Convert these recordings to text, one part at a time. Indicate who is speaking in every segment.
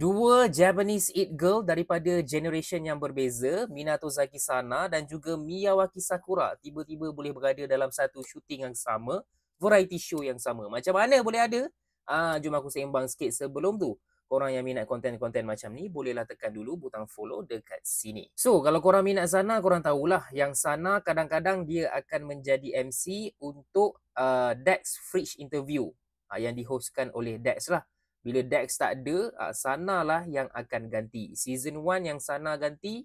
Speaker 1: Dua Japanese it girl daripada generation yang berbeza, Minato Zaki Sana dan juga Miyawaki Sakura, tiba-tiba boleh berada dalam satu syuting yang sama, variety show yang sama. Macam mana boleh ada? Jom aku sembang sikit sebelum tu. Korang yang minat konten-konten macam ni, bolehlah tekan dulu butang follow dekat sini. So, kalau korang minat Sana, korang tahulah yang Sana kadang-kadang dia akan menjadi MC untuk Dex Fridge Interview yang dihostkan oleh Dex lah. Bila Dex tak ada, Sana lah yang akan ganti. Season 1 yang Sana ganti,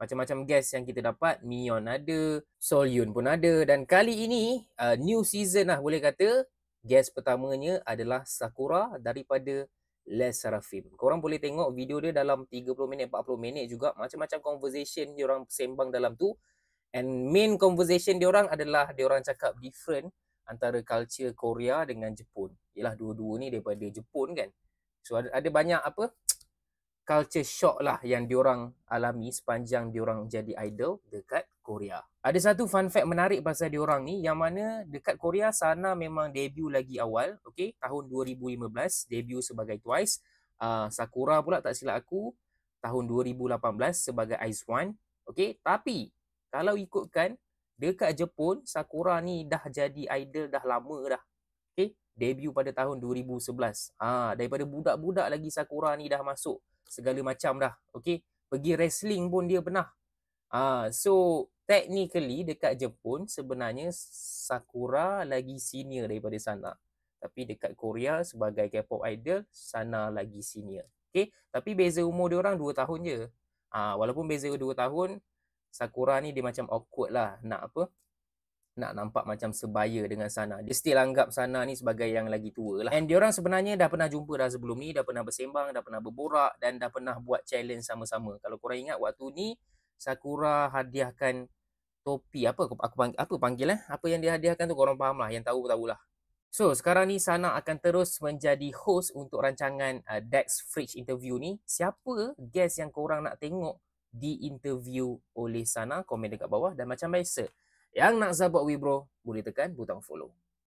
Speaker 1: macam-macam guest yang kita dapat. Mion ada, Sol Yun pun ada. Dan kali ini, new season lah boleh kata. Guest pertamanya adalah Sakura daripada Les Seraphim. Korang boleh tengok video dia dalam 30 minit, 40 minit juga. Macam-macam conversation diorang sembang dalam tu. And main conversation diorang adalah diorang cakap different antara culture Korea dengan Jepun. Yalah, dua-dua ni daripada Jepun kan. So ada banyak culture shock lah yang diorang alami sepanjang diorang jadi idol dekat Korea. Ada satu fun fact menarik pasal diorang ni, yang mana dekat Korea Sana memang debut lagi awal, okay? Tahun 2015 debut sebagai Twice. Sakura pula tak silap aku tahun 2018 sebagai IZ*ONE, okay? Tapi kalau ikutkan dekat Jepun, Sakura ni dah jadi idol dah lama dah. Okay? Debut pada tahun 2011. Daripada budak-budak lagi Sakura ni dah masuk segala macam dah. Okay? Pergi wrestling pun dia pernah. So, technically dekat Jepun sebenarnya Sakura lagi senior daripada Sana. Tapi dekat Korea sebagai K-pop idol, Sana lagi senior. Okay? Tapi beza umur dia orang 2 tahun je. Walaupun beza 2 tahun, Sakura ni dia macam awkward lah nak nampak macam sebaya dengan Sana. Dia still anggap Sana ni sebagai yang lagi tua lah. And diorang sebenarnya dah pernah jumpa dah sebelum ni, dah pernah bersembang, dah pernah berborak dan dah pernah buat challenge sama-sama. Kalau korang ingat waktu ni, Sakura hadiahkan topi, apa panggil apa yang dia hadiahkan tu, korang faham lah, yang tahulah. So, sekarang ni Sana akan terus menjadi host untuk rancangan Dex Fridge Interview ni. Siapa guest yang korang nak tengok di interview oleh Sana? Komen dekat bawah. Dan macam biasa, yang nak support Wibro, boleh tekan butang follow.